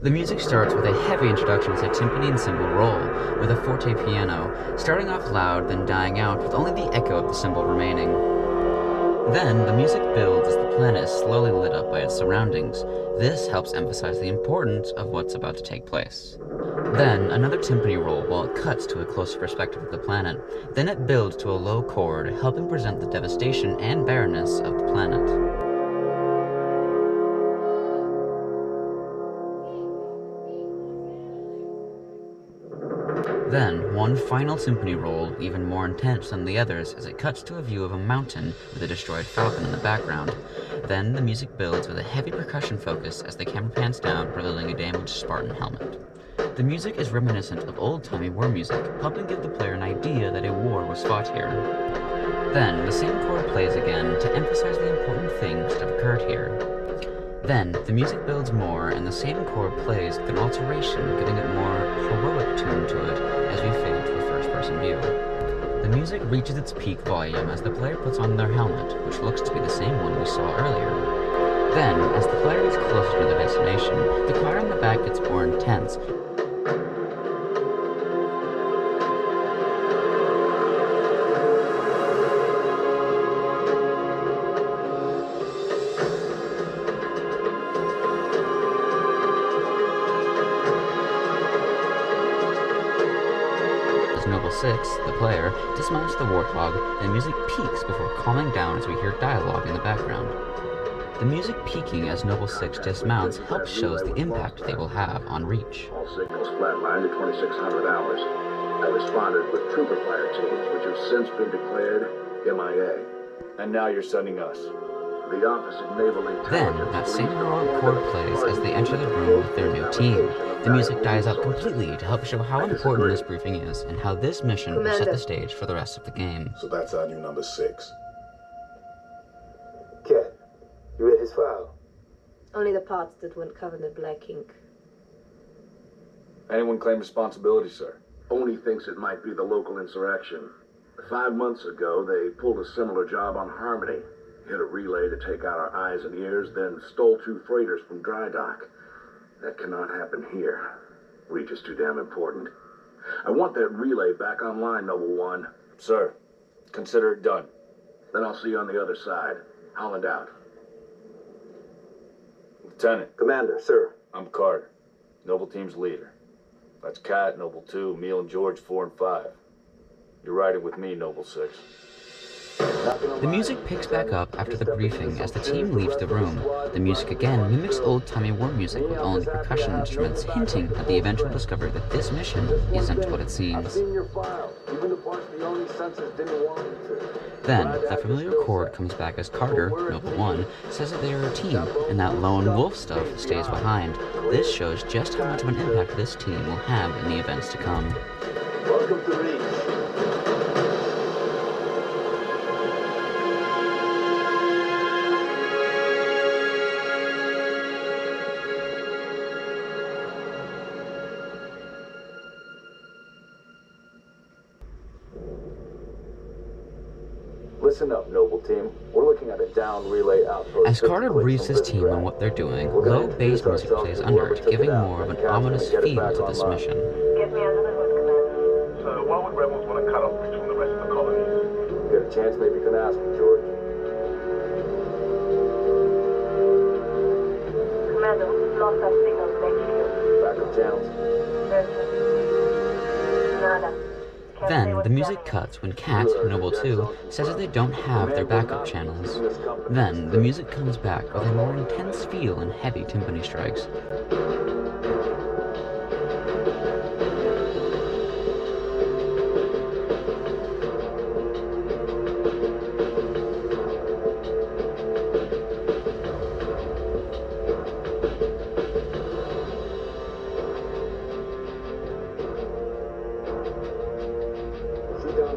The music starts with a heavy introduction to timpani and cymbal roll, with a forte piano, starting off loud then dying out with only the echo of the cymbal remaining. Then, the music builds as the planet is slowly lit up by its surroundings. This helps emphasize the importance of what's about to take place. Then, another timpani roll while it cuts to a closer perspective of the planet. Then it builds to a low chord, helping present the devastation and barrenness of the planet. Then, one final timpani roll, even more intense than the others, as it cuts to a view of a mountain with a destroyed falcon in the background. Then, the music builds with a heavy percussion focus as the camera pans down, revealing a damaged Spartan helmet. The music is reminiscent of old-timey war music, helping give the player an idea that a war was fought here. Then, the same chord plays again to emphasize the important things that have occurred here. Then, the music builds more, and the same chord plays with an alteration, giving it more heroic tune to it as we fade to a first-person view. The music reaches its peak volume as the player puts on their helmet, which looks to be the same one we saw earlier. Then, as the player gets closer to the destination, the choir in the back gets more intense. Noble 6, the player, dismounts the Warthog, and the music peaks before calming down as we hear dialogue in the background. The music peaking as Noble 6 dismounts helps shows the impact they will have on Reach. All signals flatlined at 2600 hours. I responded with trooper fire teams, which have since been declared MIA. And now you're sending us. The Office of Naval Intelligence... Then, that same heroic chord plays as they enter the room with their new team. The music dies out completely to help show how important this briefing is and how this mission will set the stage for the rest of the game. So that's our new number 6. Cat, you read his file? Only the parts that weren't covered in black ink. Anyone claim responsibility, sir? Only thinks it might be the local insurrection. 5 months ago, they pulled a similar job on Harmony. Hit a relay to take out our eyes and ears, then stole 2 freighters from dry dock. That cannot happen here. Reach is too damn important. I want that relay back online, Noble One. Sir, consider it done. Then I'll see you on the other side. Holland out. Lieutenant. Commander, sir. I'm Carter, Noble Team's leader. That's Cat, Noble 2, Emil and George 4 and 5. You're riding with me, Noble 6. The music picks back up after the briefing as the team leaves the room. The music again mimics old-timey war music with only percussion instruments, hinting at the eventual discovery that this mission isn't what it seems. Then, the familiar chord comes back as Carter, Noble 1, says that they are a team, and that lone wolf stuff stays behind. This shows just how much of an impact this team will have in the events to come. Welcome to Reach. Listen up, Noble Team. We're looking at a down relay outpost. As Carter briefs his team on what they're doing, low bass music plays under it, giving more of an ominous feel to this mission. Get me under the hood, Commander. So why would rebels want to cut off Reach from the rest of the colonies? Get a chance, maybe you can ask me, George. Commander, we've lost our signals back here. Backup channels. Nada. Then, the music cuts when Cat, Noble 2, says that they don't have their backup channels. Then, the music comes back with a more intense feel and heavy timpani strikes.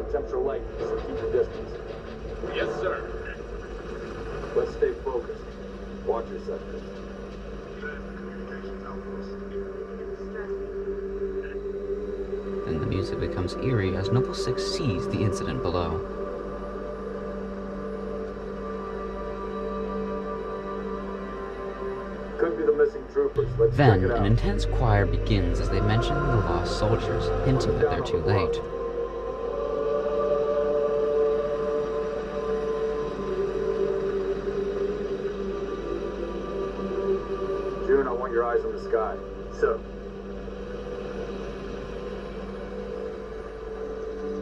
Temperature light, so keep your distance. Yes, sir. Let's stay focused. Watch your sector. Then the music becomes eerie as Noble 6 sees the incident below. Could be the missing troopers. Let's Then, check it an out. intense choir begins as they mention the lost soldiers, hinting that they're too late. June, I want your eyes on the sky. Sir.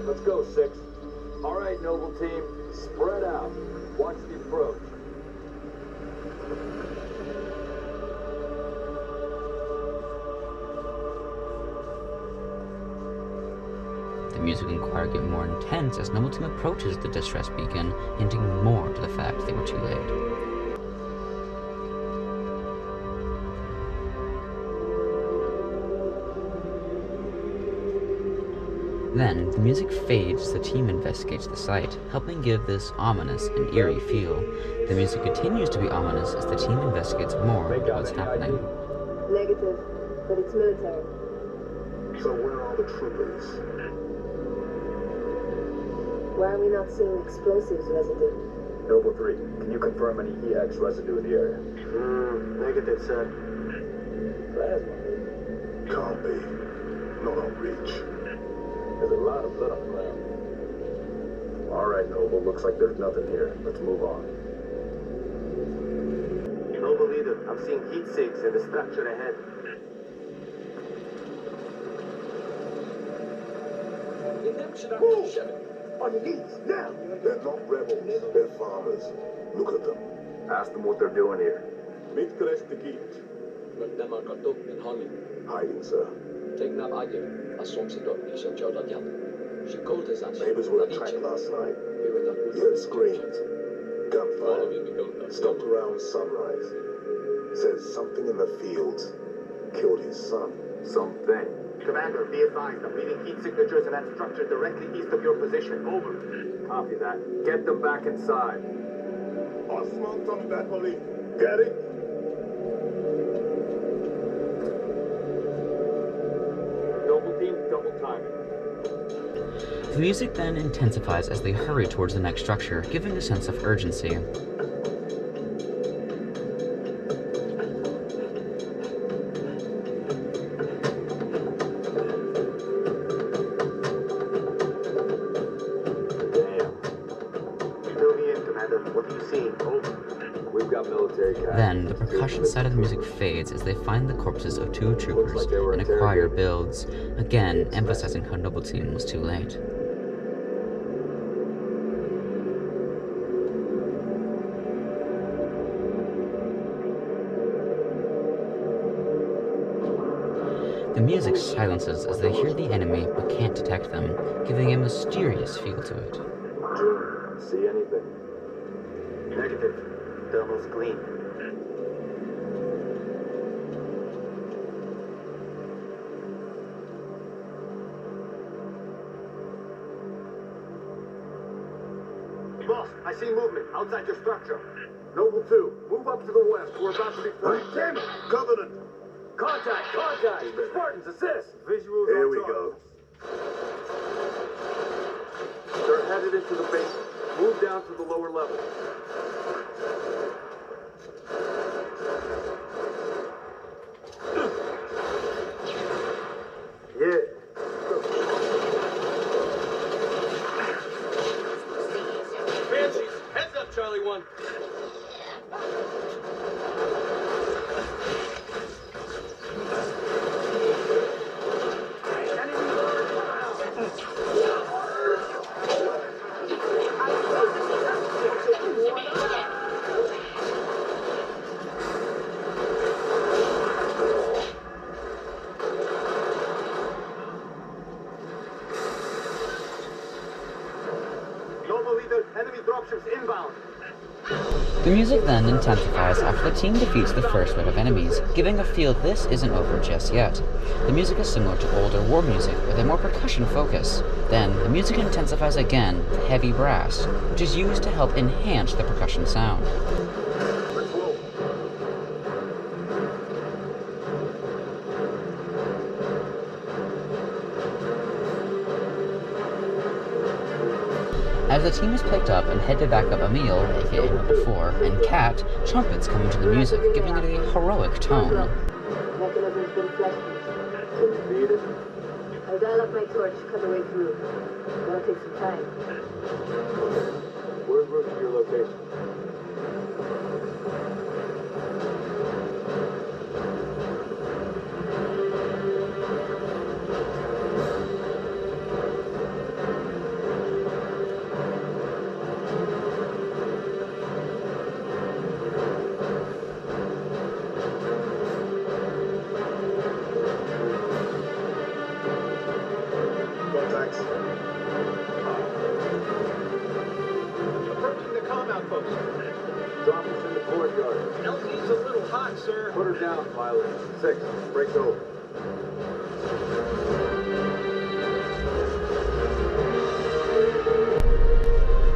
Let's go, 6. All right, Noble Team, spread out. Watch the approach. The music and choir get more intense as Noble Team approaches the distress beacon, hinting more to the fact they were too late. Then, the music fades as the team investigates the site, helping give this ominous and eerie feel. The music continues to be ominous as the team investigates more into what's happening. Negative, but it's military. So where are the troopers? Why are we not seeing explosives residue? Noble 3, can you confirm any EX residue in the area? Negative, sir. Plasma. Can't be. Not on reach. There's a lot of blood on the ground. All right, Noble. Looks like there's nothing here. Let's move on. Noble Leader, I'm seeing heat sinks in the structure ahead. Move! On your knees, now! They're not rebels. They're farmers. Look at them. Ask them what they're doing here. Mitkreshtikit. Nämä katopin hallin. Hiding, sir. Tegna aje, asomsidok kisha jodadyan. She called us and Neighbors were attacked last night. You heard screams. Gunfire. Stopped around sunrise. Says something in the fields killed his son. Something. Commander, be advised, I'm reading heat signatures in that structure directly east of your position. Over. Copy that. Get them back inside. Osman from Bethlehem. Get it? Noble Team, double timing. The music then intensifies as they hurry towards the next structure, giving a sense of urgency. Fill me in, Commander. What are you seeing? Over. We've got military casualties. Then, the percussion side of the music fades as they find the corpses of 2 troopers, like they were and a choir interrogated. builds, again emphasizing how Noble Team was too late. The music silences as they hear the enemy but can't detect them, giving a mysterious feel to it. June, see anything? Negative. Thermal's clean. Boss, I see movement outside your structure. Noble 2, move up to the west. We're about to be flanked. Damn it! Covenant! Contact! Contact! Spartans, assist! Visuals Here on we target. go. They're headed into the basement. Move down to the lower level. Yeah. Banshees, heads up, Charlie 1. Noble Leader, enemy dropships inbound. The music then intensifies after the team defeats the first wave of enemies, giving a feel this isn't over just yet. The music is similar to older war music with a more percussion focus. Then, the music intensifies again with heavy brass, which is used to help enhance the percussion sound. Let's roll. As the team is picked up and head to back up Emil, aka Number 4, and Kat, trumpets come into the music, giving it a heroic tone. there's been flesh wounds. Can you beat it? I'll dial up my torch, cut the way through. That'll take some time. We're en route to your location. Contacts. Approaching the compound, folks. Drop us in the courtyard. LZ's a little hot, sir. Put her down, pilot. 6. Breaks over.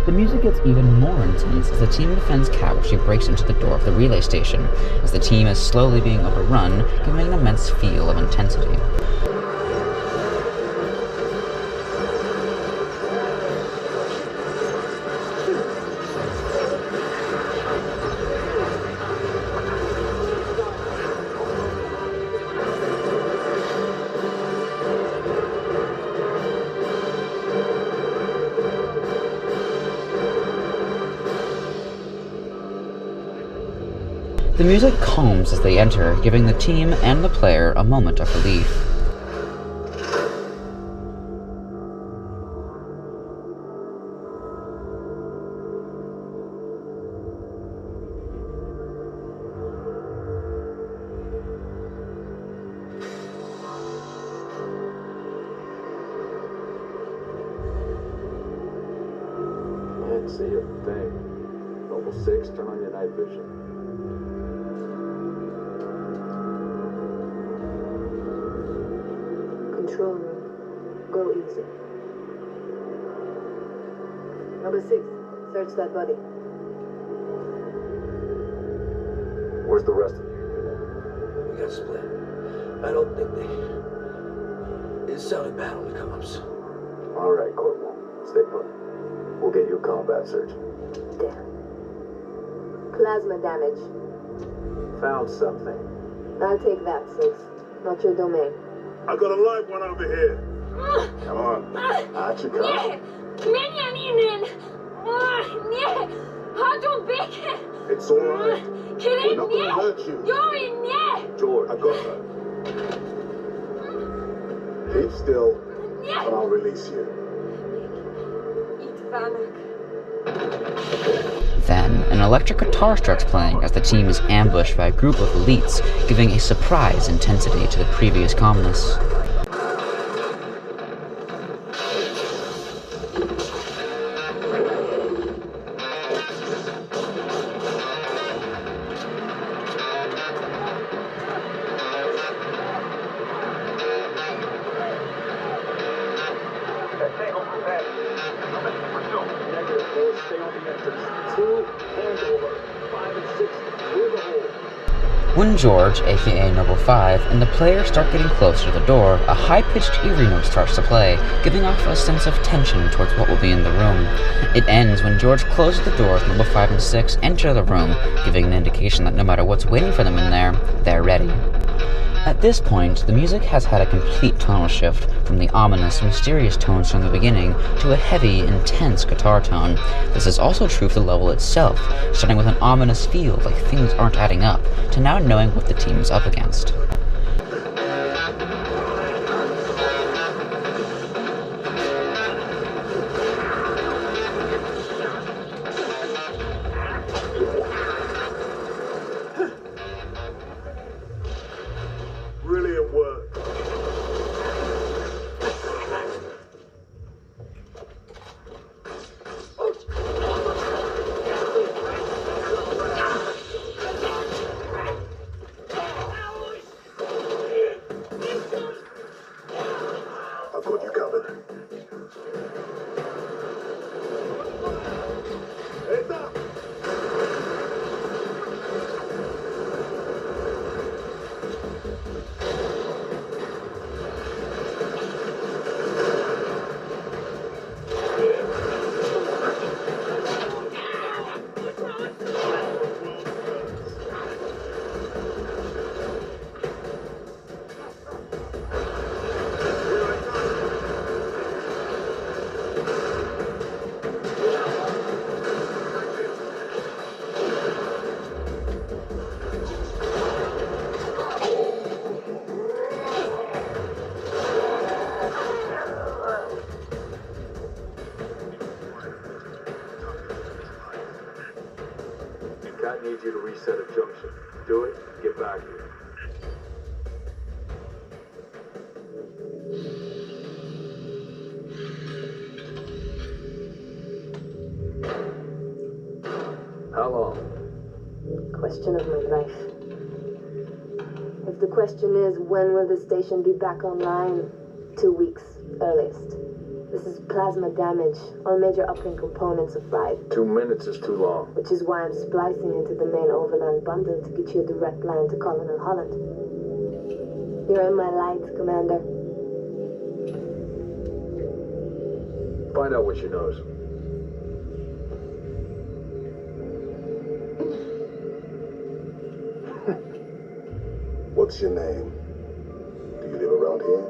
The music gets even more intense as the team defends Kat when she breaks into the door of the relay station, as the team is slowly being overrun, giving an immense feel of intensity. The music calms as they enter, giving the team and the player a moment of relief. Can't see a thing. Level 6, turn on your night vision. Control room. Go easy. Number 6, search that body. Where's the rest of you? We got split. I don't think they... It sounded bad on the comms. All right, Corporal. Stay put. We'll get you a combat search. Damn. Plasma damage. Found something. I'll take that, 6. Not your domain. I got a live one over here. Come on. Out you come. Nie! Zmienianinem! Nie! Chodzą byki! It's all right. Kirin, not gonna hurt you. Yuri, nie! George, I got her. keep still, Nie! and I'll release you. Idwanek. Then, an electric guitar starts playing as the team is ambushed by a group of elites, giving a surprise intensity to the previous calmness. Negative 4, stay on the entrance. 2, handle her. 5 and 6, through the hole. When George, aka Noble 5, and the players start getting closer to the door, a high-pitched Erie note starts to play, giving off a sense of tension towards what will be in the room. It ends when George closes the door as Noble 5 and 6 enter the room, giving an indication that no matter what's waiting for them in there, they're ready. At this point, the music has had a complete tonal shift from the ominous, mysterious tones from the beginning to a heavy, intense guitar tone. This is also true for the level itself, starting with an ominous feel like things aren't adding up, to now knowing what the team is up against. Brilliant work. I've got you covered. Heads up. needs you to reset a junction. Do it, get back here. How long? Question of my life. If the question is, when will the station be back online? 2 weeks, earliest. This is plasma damage. All major uplink components are fried. 2 minutes is too long. Which is why I'm splicing into the main overland bundle to get you a direct line to Colonel Holland. You're in my light, Commander. Find out what she knows. What's your name? Do you live around here?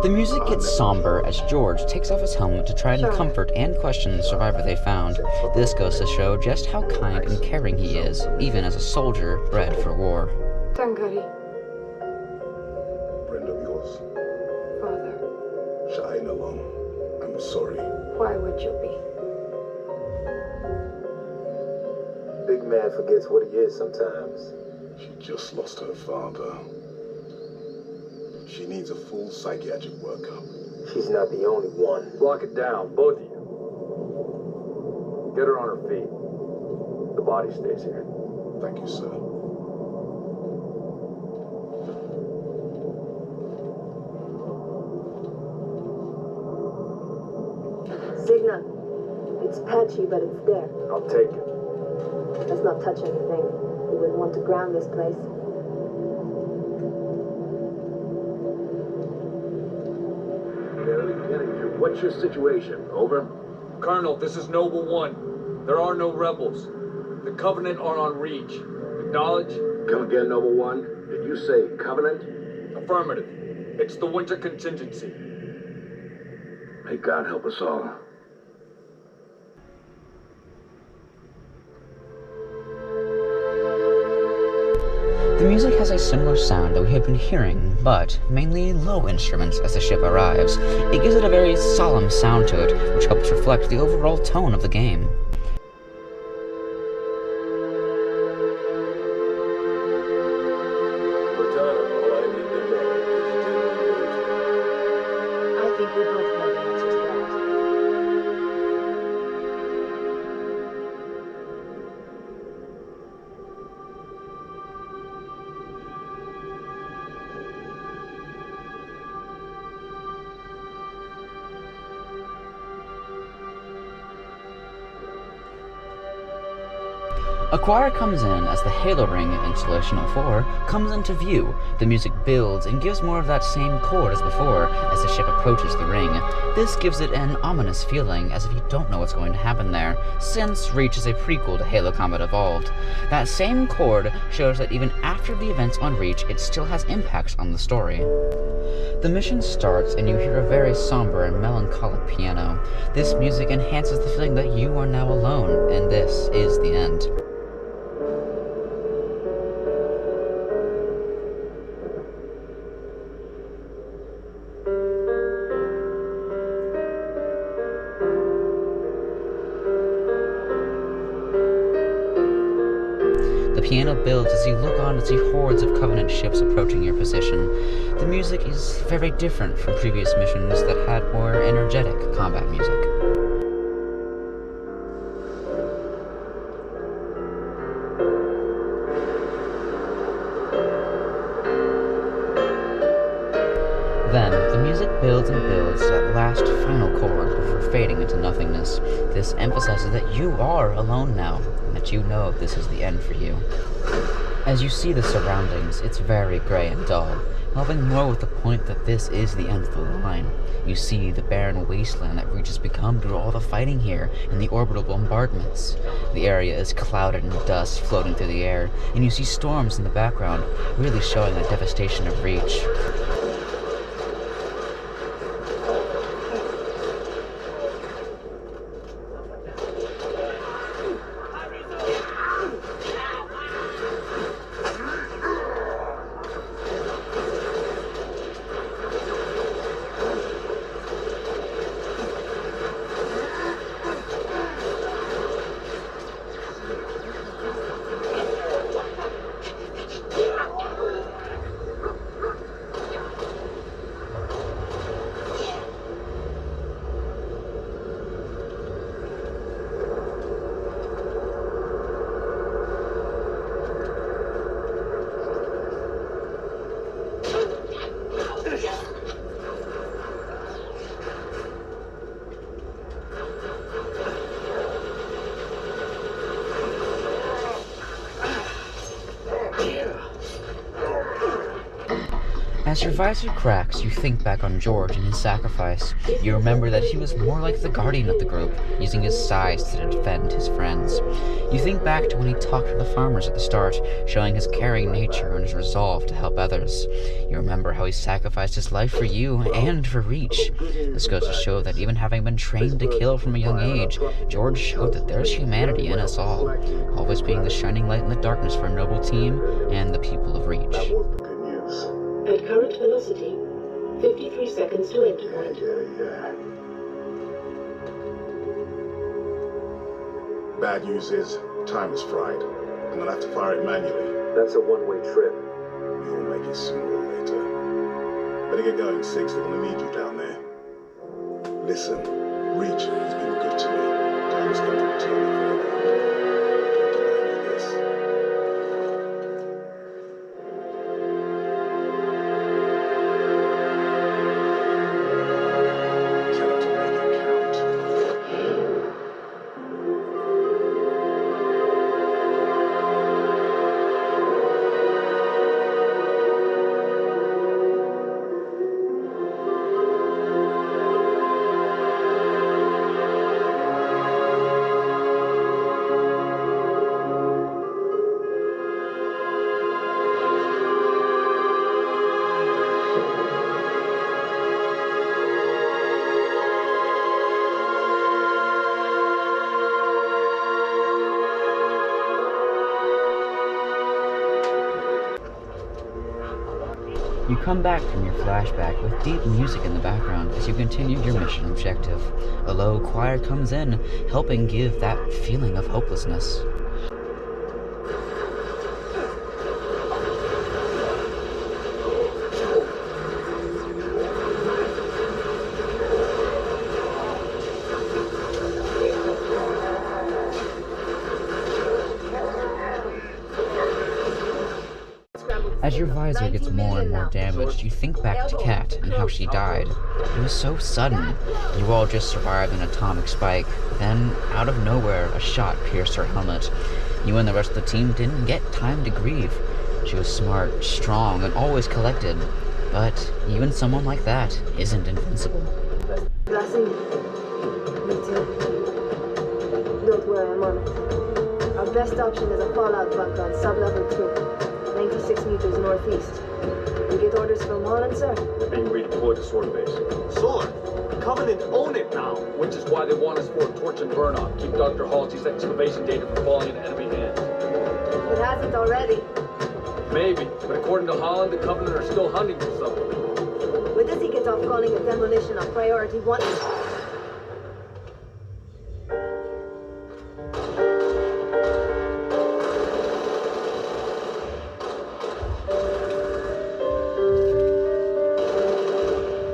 The music gets somber as George takes off his helmet to try and comfort and question the survivor they found. This goes to show just how kind and caring he is, even as a soldier bred for war. Tangari, Friend of yours? father, Shine along. I'm sorry. why would you be? Big man forgets what he is sometimes. She just lost her father. She needs a full psychiatric workup. She's not the only one. Lock it down, both of you. Get her on her feet. The body stays here. Thank you, sir. Signal. It's patchy, but it's there. I'll take it. Let's not touch anything. We wouldn't want to ground this place. What's your situation? Over? Colonel, this is Noble One. There are no rebels. The Covenant are on Reach. Acknowledge? Come again, Noble One. Did you say Covenant? Affirmative. It's the winter contingency. May God help us all. The music has a similar sound that we have been hearing, but mainly low instruments as the ship arrives. It gives it a very solemn sound to it, which helps reflect the overall tone of the game. I think we both know the answer to that. A choir comes in as the Halo Ring in Installation 04 comes into view. The music builds and gives more of that same chord as before as the ship approaches the ring. This gives it an ominous feeling, as if you don't know what's going to happen there, since Reach is a prequel to Halo Combat Evolved. That same chord shows that even after the events on Reach, it still has impacts on the story. The mission starts and you hear a very somber and melancholic piano. This music enhances the feeling that you are now alone, and this is the end. The piano builds as you look on to see hordes of Covenant ships approaching your position. The music is very different from previous missions that had more energetic combat music. Then, the music builds and builds to that last final chord before fading into nothingness. This emphasizes that you are alone now, and that you know this is the end for you. As you see the surroundings, it's very gray and dull, helping more with the point that this is the end of the line. You see the barren wasteland that Reach has become through all the fighting here and the orbital bombardments. The area is clouded in dust floating through the air, and you see storms in the background, really showing the devastation of Reach. As your visor cracks, you think back on George and his sacrifice. You remember that he was more like the guardian of the group, using his size to defend his friends. You think back to when he talked to the farmers at the start, showing his caring nature and his resolve to help others. You remember how he sacrificed his life for you and for Reach. This goes to show that even having been trained to kill from a young age, George showed that there's humanity in us all, always being the shining light in the darkness for a noble team and the people of Reach. That was the good news. At current velocity, 53 seconds to entry point. Yeah. Bad news is, time is fried. I'm gonna have to fire it manually. That's a one-way trip. We'll make it sooner or later. Better get going, Six. They're gonna need you down there. Listen, Reach has been good to me. Time has come to return the favor. Don't deny me this. Tell her to make it count. You come back from your flashback with deep music in the background as you continue your mission objective. A low choir comes in, helping give that feeling of hopelessness. As your visor gets more and more damaged, you think back to Kat and how she died. It was so sudden. You all just survived an atomic spike. Then, out of nowhere, a shot pierced her helmet. You and the rest of the team didn't get time to grieve. She was smart, strong, and always collected. But even someone like that isn't invincible. Blessing. Me too. Don't worry, I'm on it. Our best option is a fallout bunker on sub-level 2. 96 meters northeast. You get orders from Holland, sir? Being redeployed to Sword Base. Sword! Covenant own it now! Which is why they want us for a torch and burn off. Keep Dr. Halsey's excavation data from falling into enemy hands. It hasn't already. Maybe, but according to Holland, the Covenant are still hunting for something. When does he get off calling a demolition a priority 1?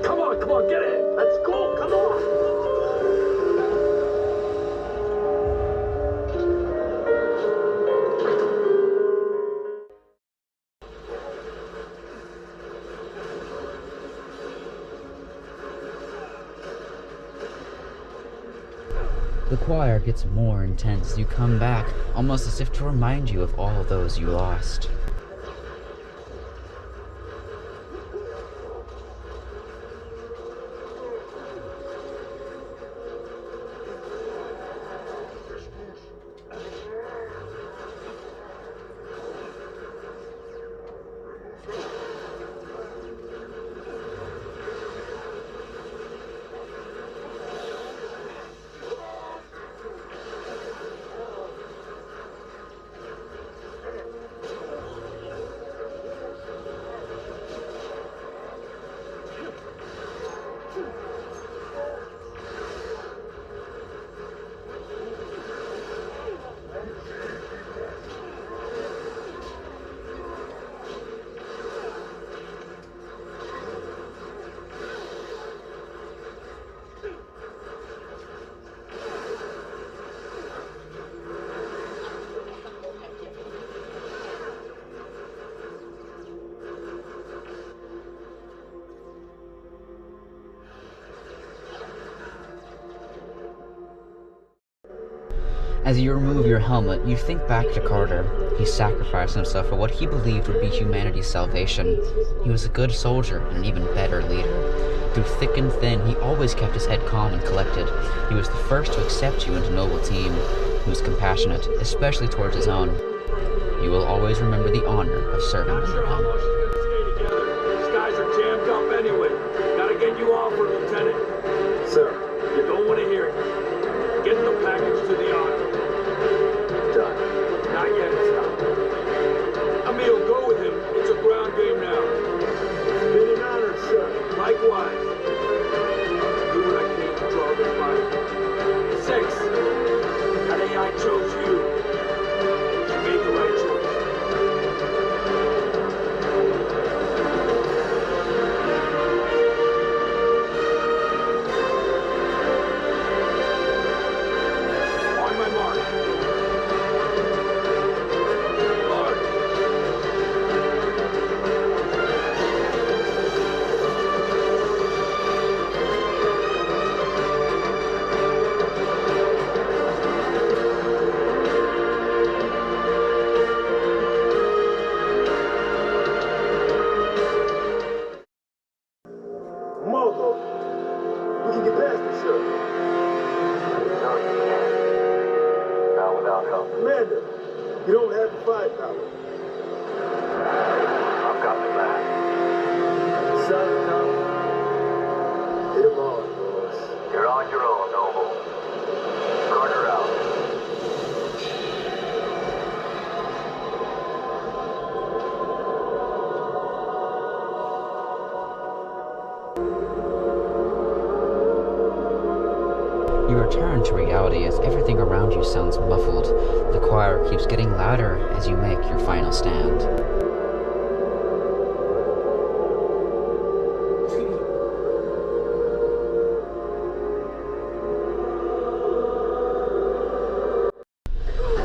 Come on, get in! Let's go, come on! The choir gets more intense as you come back, almost as if to remind you of all those you lost. As you remove your helmet, you think back to Carter. He sacrificed himself for what he believed would be humanity's salvation. He was a good soldier and an even better leader. Through thick and thin, he always kept his head calm and collected. He was the first to accept you into Noble Team. He was compassionate, especially towards his own. You will always remember the honor of serving under him. These guys are jammed up anyway. Gotta get you off, Lieutenant. Sir. You don't want to hear it. Get the package to the Army. Done. Not yet, it's not. Emil, go with him. It's a ground game now. It's been an honor, sir. Likewise. Do what I can to draw this fight. 6. That AI chose you. She made the right choice. On my mark. Lord. Mozo, we can get past this, sir. No, you can't. Not without help. Commander, you don't have the firepower. I've got the back. Son, come. Hit 'em on, boss. You're on your own, Noble. Carter out. You return to reality as everything around you sounds muffled. The choir keeps getting louder as you make your final stand.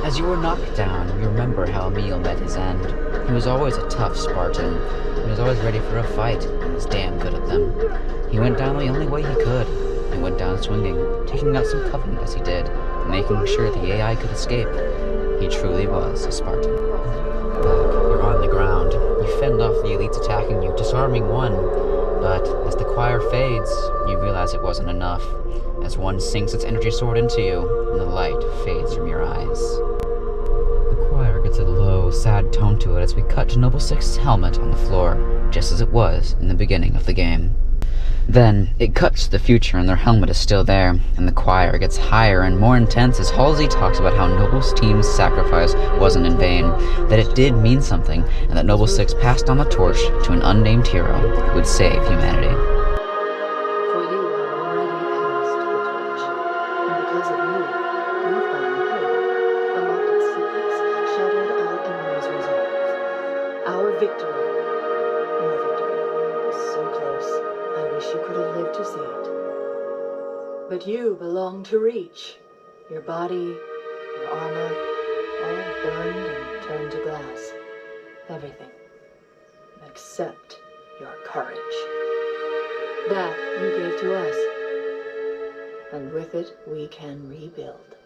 As you were knocked down, you remember how Emil met his end. He was always a tough Spartan. He was always ready for a fight and was damn good at them. He went down the only way he could. He went down swinging, taking out some Covenant as he did, making sure the AI could escape. He truly was a Spartan. You're on the ground. You fend off the elites attacking you, disarming one. But as the choir fades, you realize it wasn't enough. As one sinks its energy sword into you, and the light fades from your eyes. The choir gets a low, sad tone to it as we cut to Noble Six's helmet on the floor, just as it was in the beginning of the game. Then, it cuts to the future and their helmet is still there, and the choir gets higher and more intense as Halsey talks about how Noble's team's sacrifice wasn't in vain, that it did mean something, and that Noble Six passed on the torch to an unnamed hero who would save humanity. For you have already passed the torch, and because of you, we found hope, unlocked its secrets, shattered our enemies' resolve. Our victory, your victory, was so close. I wish you could have lived to see it. But you belong to Reach. Your body, your armor, all burned and turned to glass. Everything. Except your courage. That you gave to us. And with it, we can rebuild.